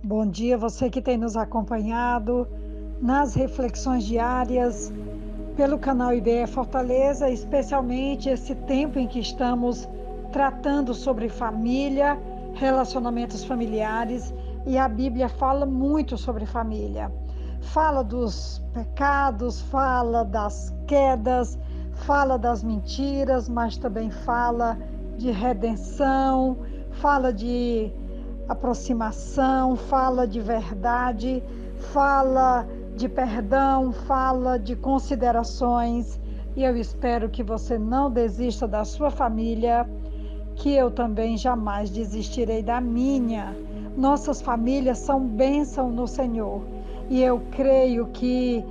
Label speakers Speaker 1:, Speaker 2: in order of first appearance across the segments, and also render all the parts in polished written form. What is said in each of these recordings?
Speaker 1: Bom dia, você que tem nos acompanhado nas reflexões diárias pelo canal IBE Fortaleza, especialmente esse tempo em que estamos tratando sobre família, relacionamentos familiares, e a Bíblia fala muito sobre família. Fala dos pecados, fala das quedas, fala das mentiras, mas também fala de redenção, fala de aproximação, fala de verdade, fala de perdão, fala de considerações. E eu espero que você não desista da sua família, que eu também jamais desistirei da minha. Nossas famílias são bênção no Senhor. E eu creio que,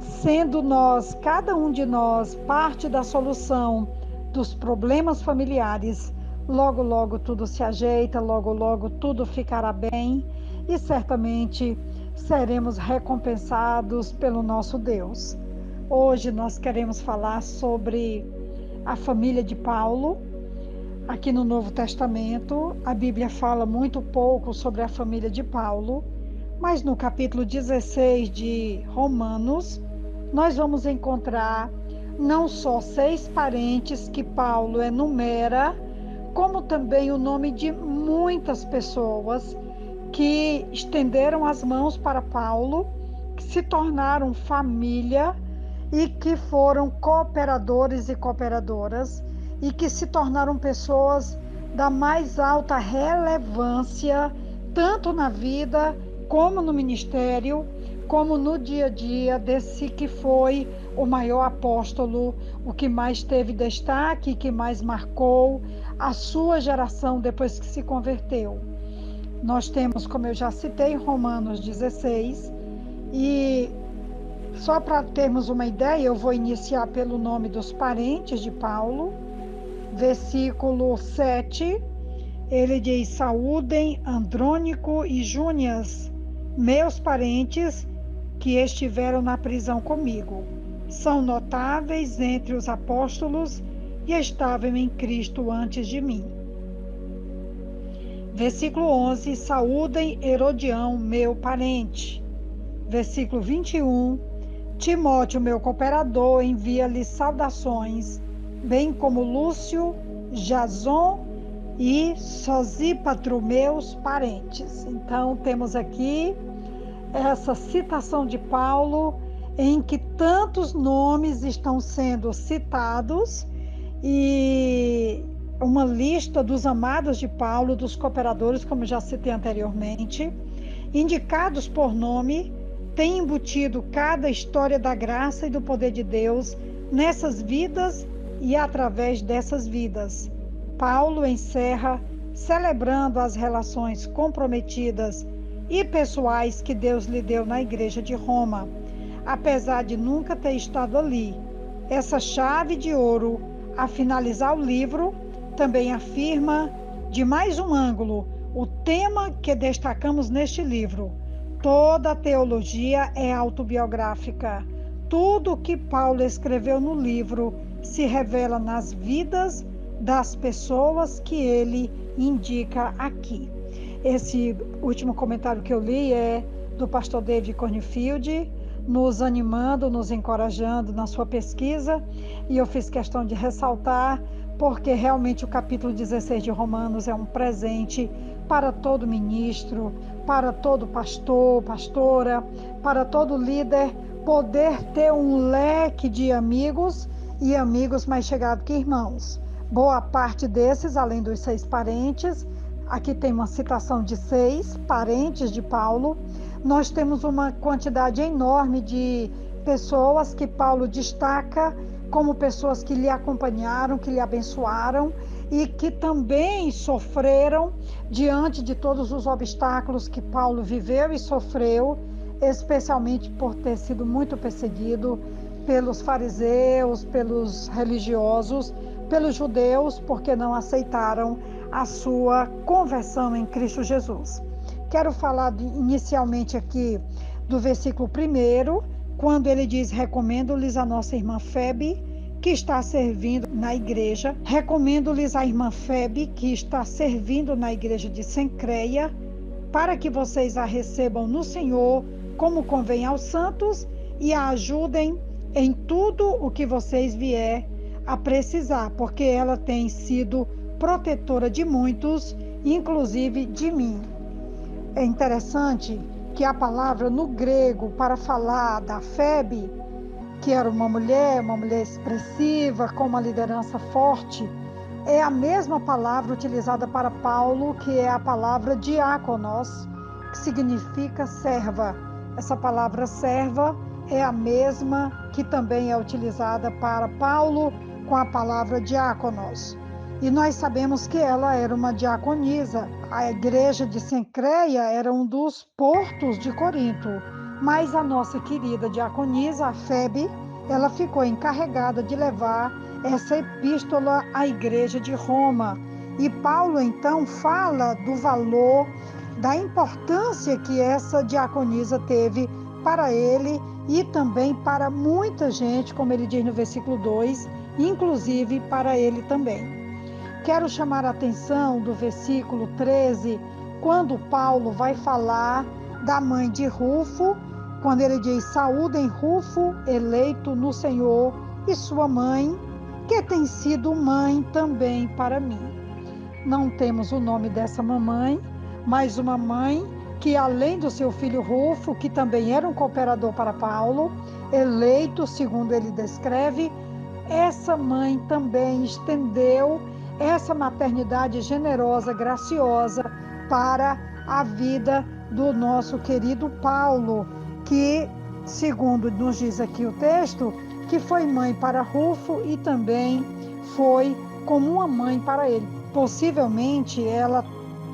Speaker 1: sendo nós, cada um de nós, parte da solução dos problemas familiares, logo, logo tudo se ajeita, logo, logo tudo ficará bem e certamente seremos recompensados pelo nosso Deus. Hoje nós queremos falar sobre a família de Paulo. Aqui no Novo Testamento, a Bíblia fala muito pouco sobre a família de Paulo, mas no capítulo 16 de Romanos, nós vamos encontrar não só 6 parentes que Paulo enumera, como também o nome de muitas pessoas que estenderam as mãos para Paulo, que se tornaram família e que foram cooperadores e cooperadoras e que se tornaram pessoas da mais alta relevância, tanto na vida como no ministério, como no dia a dia desse que foi o maior apóstolo, o que mais teve destaque, que mais marcou a sua geração depois que se converteu. Nós temos, como eu já citei, Romanos 16, e só para termos uma ideia, eu vou iniciar pelo nome dos parentes de Paulo. Versículo 7, ele diz: saúdem Andrônico e Júnias, meus parentes que estiveram na prisão comigo. São notáveis entre os apóstolos e estavam em Cristo antes de mim. Versículo 11, saúdem Herodião, meu parente. Versículo 21, Timóteo, meu cooperador, envia-lhe saudações, bem como Lúcio, Jason e Sosípatro, meus parentes. Então, temos aqui essa citação de Paulo, em que tantos nomes estão sendo citados, e uma lista dos amados de Paulo, dos cooperadores, como já citei anteriormente, indicados por nome, tem embutido cada história da graça e do poder de Deus nessas vidas e através dessas vidas. Paulo encerra celebrando as relações comprometidas e pessoais que Deus lhe deu na igreja de Roma, apesar de nunca ter estado ali. Essa chave de ouro, a finalizar o livro, também afirma, de mais um ângulo, o tema que destacamos neste livro. Toda a teologia é autobiográfica. Tudo o que Paulo escreveu no livro se revela nas vidas das pessoas que ele indica aqui. Esse último comentário que eu li é do pastor David Cornfield, nos animando, nos encorajando na sua pesquisa, e eu fiz questão de ressaltar, porque realmente o capítulo 16 de Romanos é um presente para todo ministro, para todo pastor, pastora, para todo líder, poder ter um leque de amigos e amigos mais chegados que irmãos. Boa parte desses, além dos 6 parentes, aqui tem uma citação de 6 parentes de Paulo, nós temos uma quantidade enorme de pessoas que Paulo destaca como pessoas que lhe acompanharam, que lhe abençoaram e que também sofreram diante de todos os obstáculos que Paulo viveu e sofreu, especialmente por ter sido muito perseguido pelos fariseus, pelos religiosos, pelos judeus, porque não aceitaram a sua conversão em Cristo Jesus. Quero falar inicialmente aqui do versículo 1, quando ele diz: recomendo-lhes a nossa irmã Febe, que está servindo na igreja. Recomendo-lhes a irmã Febe, que está servindo na igreja de Cencreia, para que vocês a recebam no Senhor, como convém aos santos, e a ajudem em tudo o que vocês vier a precisar, porque ela tem sido protetora de muitos, inclusive de mim. É interessante que a palavra no grego para falar da Febe, que era uma mulher expressiva, com uma liderança forte, é a mesma palavra utilizada para Paulo, que é a palavra diáconos, que significa serva. Essa palavra serva é a mesma que também é utilizada para Paulo com a palavra diáconos. E nós sabemos que ela era uma diaconisa. A igreja de Cencreia era um dos portos de Corinto, mas a nossa querida diaconisa, a Febe, ela ficou encarregada de levar essa epístola à igreja de Roma. E Paulo, então, fala do valor, da importância que essa diaconisa teve para ele e também para muita gente, como ele diz no versículo 2, inclusive para ele também. Quero chamar a atenção do versículo 13, quando Paulo vai falar da mãe de Rufo, quando ele diz: saúdem Rufo, eleito no Senhor, e sua mãe, que tem sido mãe também para mim. Não temos o nome dessa mamãe, mas uma mãe que, além do seu filho Rufo, que também era um cooperador para Paulo, eleito, segundo ele descreve, essa mãe também estendeu essa maternidade generosa, graciosa para a vida do nosso querido Paulo, que, segundo nos diz aqui o texto, que foi mãe para Rufo e também foi como uma mãe para ele. Possivelmente ela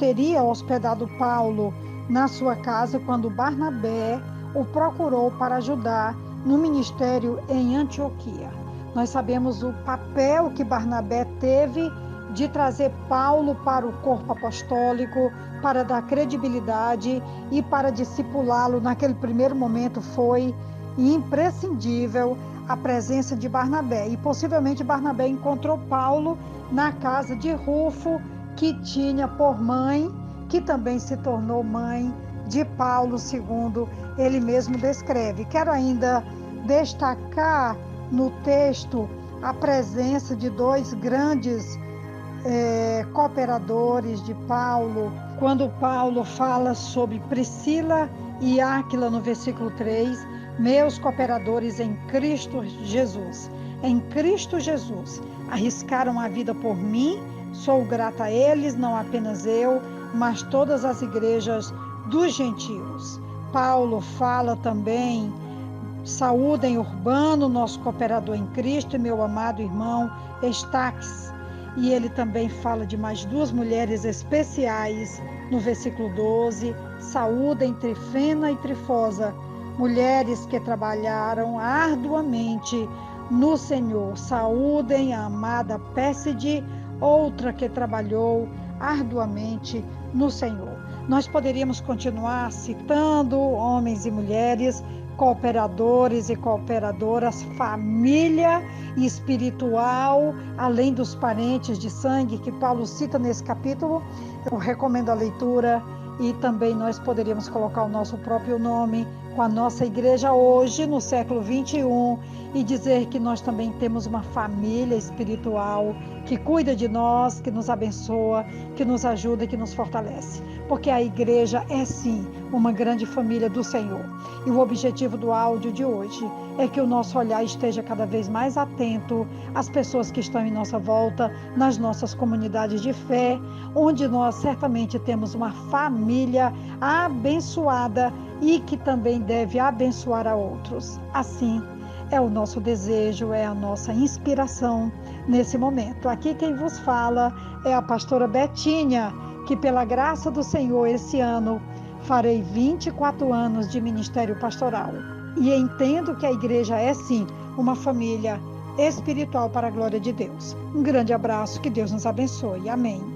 Speaker 1: teria hospedado Paulo na sua casa quando Barnabé o procurou para ajudar no ministério em Antioquia. Nós sabemos o papel que Barnabé teve de trazer Paulo para o corpo apostólico, para dar credibilidade e para discipulá-lo. Naquele primeiro momento foi imprescindível a presença de Barnabé. E possivelmente Barnabé encontrou Paulo na casa de Rufo, que tinha por mãe, que também se tornou mãe de Paulo, segundo ele mesmo descreve. Quero ainda destacar no texto a presença de dois grandes cooperadores de Paulo, quando Paulo fala sobre Priscila e Áquila no versículo 3, meus cooperadores em Cristo Jesus. Em Cristo Jesus, arriscaram a vida por mim, sou grata a eles, não apenas eu, mas todas as igrejas dos gentios. Paulo fala também: saúdem Urbano, nosso cooperador em Cristo, e meu amado irmão Estaques. E ele também fala de mais duas mulheres especiais no versículo 12, saúdem Trifena e Trifosa, mulheres que trabalharam arduamente no Senhor. Saúdem a amada Pérside, outra que trabalhou arduamente no Senhor. Nós poderíamos continuar citando homens e mulheres, cooperadores e cooperadoras, família espiritual, além dos parentes de sangue que Paulo cita nesse capítulo. Eu recomendo a leitura e também nós poderíamos colocar o nosso próprio nome com a nossa igreja hoje, no século 21, e dizer que nós também temos uma família espiritual que cuida de nós, que nos abençoa, que nos ajuda e que nos fortalece. Porque a igreja é sim uma grande família do Senhor. E o objetivo do áudio de hoje é que o nosso olhar esteja cada vez mais atento às pessoas que estão em nossa volta, nas nossas comunidades de fé, onde nós certamente temos uma família abençoada e que também deve abençoar a outros. Assim é o nosso desejo, é a nossa inspiração nesse momento. Aqui quem vos fala é a pastora Betinha, que pela graça do Senhor esse ano farei 24 anos de ministério pastoral. E entendo que a igreja é sim uma família espiritual para a glória de Deus. Um grande abraço, que Deus nos abençoe. Amém.